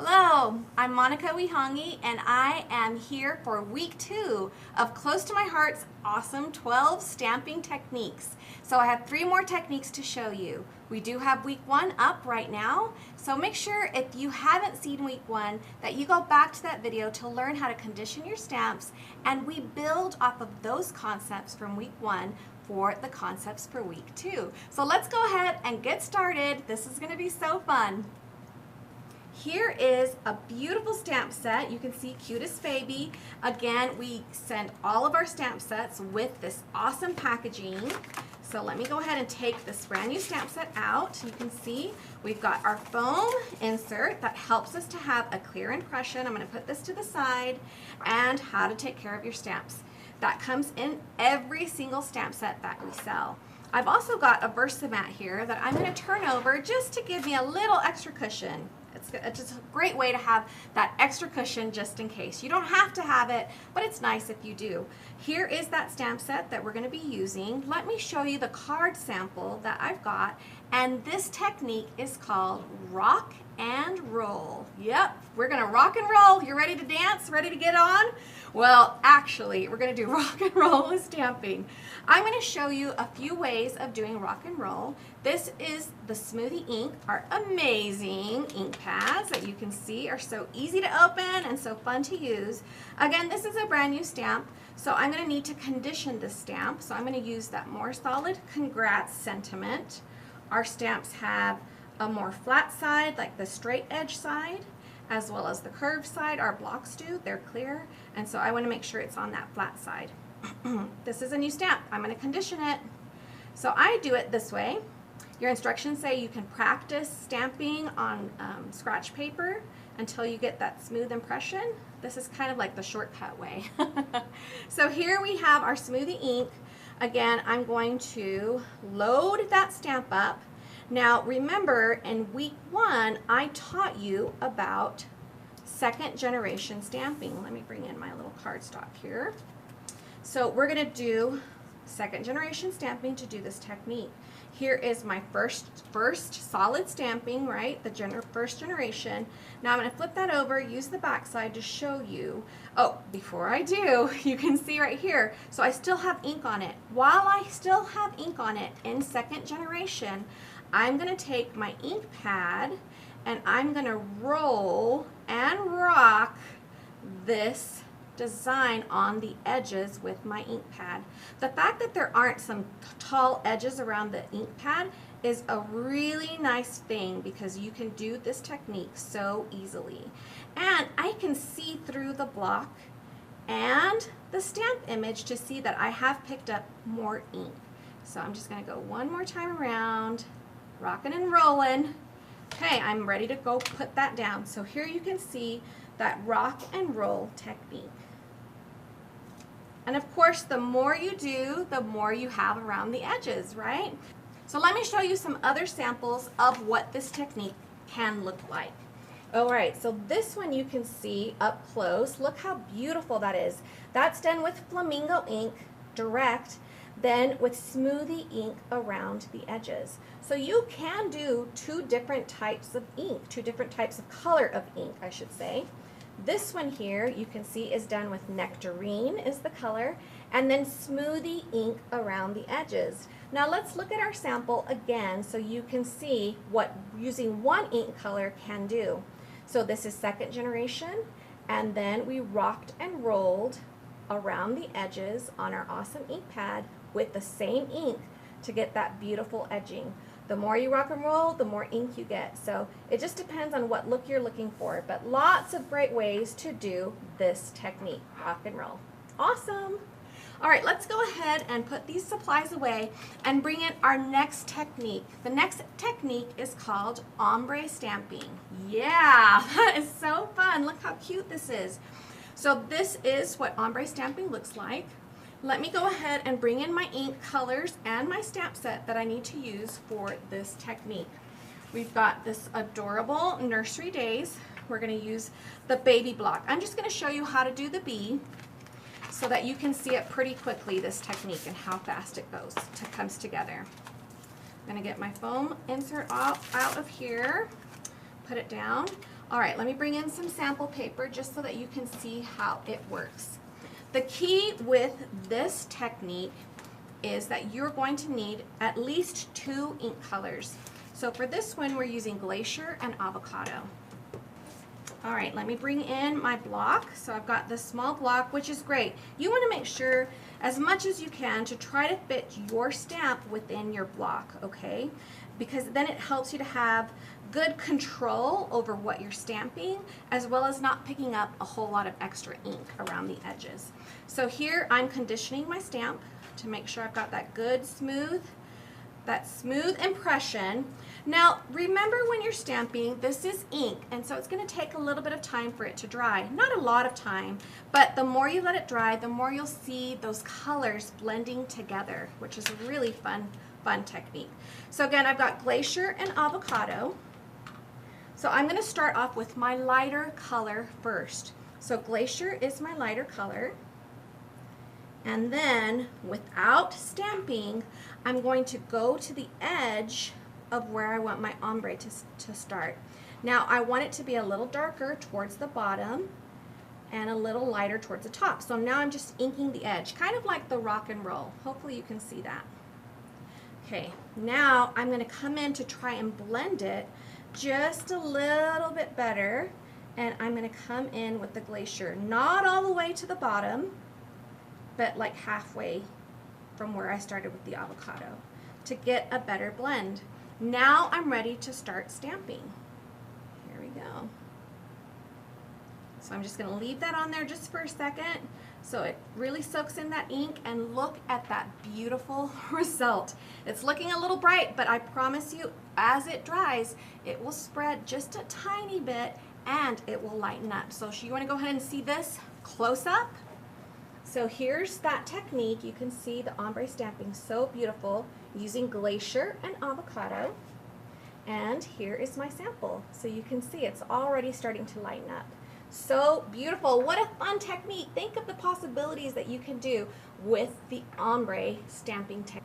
Hello, I'm Monica Wihangi, and I am here for week 2 of Close to My Heart's awesome 12 stamping techniques. So I have 3 more techniques to show you. We do have week 1 up right now, so make sure if you haven't seen week 1 that you go back to that video to learn how to condition your stamps, and we build off of those concepts from week 1 for the concepts for week 2. So let's go ahead and get started. This is going to be so fun. Here is a beautiful stamp set. You can see Cutest Baby. Again, we send all of our stamp sets with this awesome packaging. So let me go ahead and take this brand new stamp set out. You can see we've got our foam insert that helps us to have a clear impression. I'm going to put this to the side, and how to take care of your stamps. That comes in every single stamp set that we sell. I've also got a Versamat here that I'm going to turn over just to give me a little extra cushion. It's just a great way to have that extra cushion just in case. You don't have to have it, but it's nice if you do. Here is that stamp set that we're going to be using. Let me show you the card sample that I've got, and this technique is called rock and roll. Yep, we're going to rock and roll. You ready to dance? Ready to get on? Well, actually, we're going to do rock and roll with stamping. I'm going to show you a few ways of doing rock and roll. This is the Smoothie Ink, our amazing ink pads that you can see are so easy to open and so fun to use. Again, this is a brand new stamp, so I'm going to need to condition this stamp. So I'm going to use that more solid congrats sentiment. Our stamps have a more flat side, like the straight edge side, as well as the curved side. Our blocks do, they're clear, and so I want to make sure it's on that flat side. This is a new stamp. I'm going to condition it. So I do it this way. Your instructions say you can practice stamping on scratch paper until you get that smooth impression. This is kind of like the shortcut way. So here we have our Smoothie Ink. Again, I'm going to load that stamp up. Now remember, in week 1 I taught you about second generation stamping. Let me bring in my little cardstock here. So we're going to do second generation stamping to do this technique. Here is my first solid stamping, right? The first generation. Now I'm going to flip that over, use the back side to show you. Oh, before I do, you can see right here. So I still have ink on it. While I still have ink on it in second generation, I'm going to take my ink pad and I'm going to roll and rock this design on the edges with my ink pad. The fact that there aren't some tall edges around the ink pad is a really nice thing because you can do this technique so easily. And I can see through the block and the stamp image to see that I have picked up more ink. So I'm just going to go one more time around, rocking and rolling. Okay, I'm ready to go put that down. So here you can see that rock and roll technique. And of course, the more you do, the more you have around the edges, right? So let me show you some other samples of what this technique can look like. All right, so this one you can see up close. Look how beautiful that is. That's done with flamingo ink direct, then with Smoothie Ink around the edges. So you can do 2 different types of ink, 2 different types of color of ink, I should say. This one here you can see is done with Nectarine is the color, and then Smoothie Ink around the edges. Now let's look at our sample again so you can see what using one ink color can do. So this is second generation, and then we rocked and rolled around the edges on our awesome ink pad with the same ink to get that beautiful edging. The more you rock and roll, the more ink you get. So it just depends on what look you're looking for, but lots of great ways to do this technique, rock and roll. Awesome. All right, let's go ahead and put these supplies away and bring in our next technique. The next technique is called Ombre Stamping. Yeah, that is so fun. Look how cute this is. So this is what Ombre Stamping looks like. Let me go ahead and bring in my ink colors and my stamp set that I need to use for this technique. We've got this adorable Nursery Days. We're going to use the baby block. I'm just going to show you how to do the bee so that you can see it pretty quickly, this technique, and how fast it comes together. I'm going to get my foam insert out of here, put it down. All right, let me bring in some sample paper just so that you can see how it works. The key with this technique is that you're going to need at least 2 ink colors. So for this one, we're using Glacier and Avocado. All right, let me bring in my block. So I've got this small block, which is great. You want to make sure as much as you can to try to fit your stamp within your block, okay? Because then it helps you to have good control over what you're stamping, as well as not picking up a whole lot of extra ink around the edges. So here I'm conditioning my stamp to make sure I've got that good smooth impression. Now remember, when you're stamping, this is ink, and so it's going to take a little bit of time for it to dry. Not a lot of time, but the more you let it dry, the more you'll see those colors blending together, which is a really fun technique. So again, I've got Glacier and Avocado. So I'm going to start off with my lighter color first. So Glacier is my lighter color. And then, without stamping, I'm going to go to the edge of where I want my ombre to start. Now, I want it to be a little darker towards the bottom and a little lighter towards the top. So now I'm just inking the edge, kind of like the rock and roll. Hopefully you can see that. Okay, now I'm going to come in to try and blend it just a little bit better, and I'm going to come in with the Glacier, not all the way to the bottom, but like halfway from where I started with the Avocado to get a better blend. Now I'm ready to start stamping. Here we go. So I'm just going to leave that on there just for a second so it really soaks in that ink, and look at that beautiful result. It's looking a little bright, but I promise you, as it dries, it will spread just a tiny bit and it will lighten up. So you want to go ahead and see this close up. So here's that technique. You can see the ombre stamping so beautiful using Glacier and Avocado. And here is my sample. So you can see it's already starting to lighten up. So beautiful. What a fun technique. Think of the possibilities that you can do with the ombre stamping technique.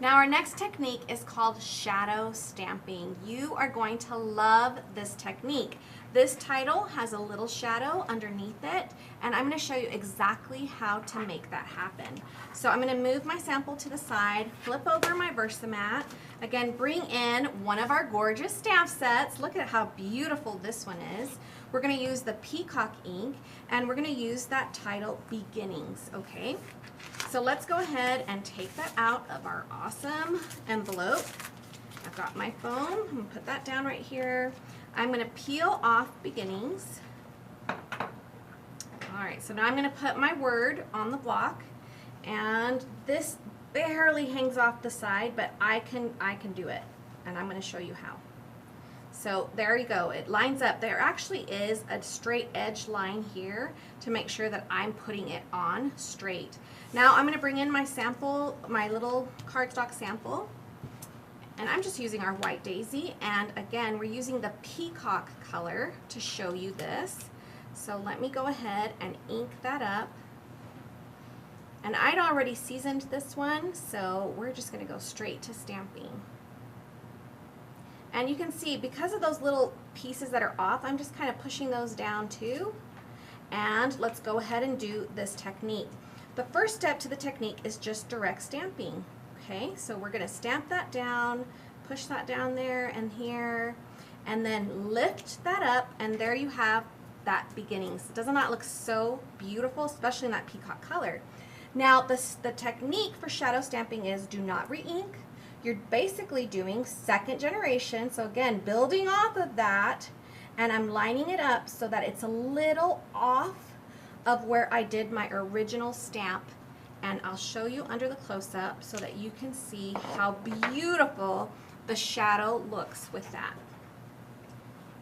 Now our next technique is called shadow stamping. You are going to love this technique. This title has a little shadow underneath it, and I'm going to show you exactly how to make that happen. So I'm going to move my sample to the side, flip over my Versamat, again bring in one of our gorgeous stamp sets. Look at how beautiful this one is. We're going to use the Peacock ink, and we're going to use that title Beginnings, okay? So let's go ahead and take that out of our awesome envelope. I've got my foam. I'm going to put that down right here. I'm going to peel off Beginnings. Alright, so now I'm going to put my word on the block, and this barely hangs off the side, but I can do it, and I'm going to show you how. So there you go, it lines up. There actually is a straight edge line here to make sure that I'm putting it on straight. Now I'm going to bring in my sample, my little cardstock sample, and I'm just using our White Daisy, and again we're using the Peacock color to show you this. So let me go ahead and ink that up. And I'd already seasoned this one, so we're just going to go straight to stamping. And you can see, because of those little pieces that are off, I'm just kind of pushing those down too. And let's go ahead and do this technique. The first step to the technique is just direct stamping. Okay, so we're going to stamp that down, push that down there and here, and then lift that up, and there you have that Beginnings. Doesn't that look so beautiful, especially in that peacock color? Now the technique for shadow stamping is do not re-ink. You're basically doing second generation, so again building off of that, and I'm lining it up so that it's a little off of where I did my original stamp, and I'll show you under the close-up so that you can see how beautiful the shadow looks with that.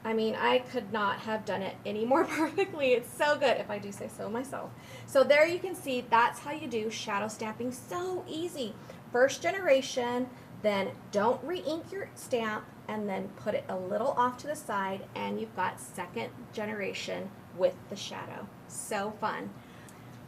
I mean, I could not have done it any more perfectly. It's so good, if I do say so myself. So there you can see, that's how you do shadow stamping. So easy. First generation, then don't re-ink your stamp, and then put it a little off to the side, and you've got second generation with the shadow. So fun.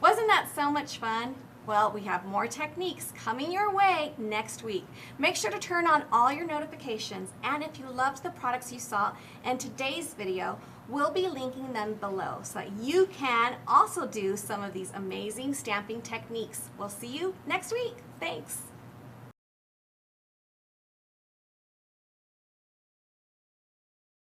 Wasn't that so much fun? Well, we have more techniques coming your way next week. Make sure to turn on all your notifications, and if you loved the products you saw in today's video, we'll be linking them below so that you can also do some of these amazing stamping techniques. We'll see you next week. Thanks.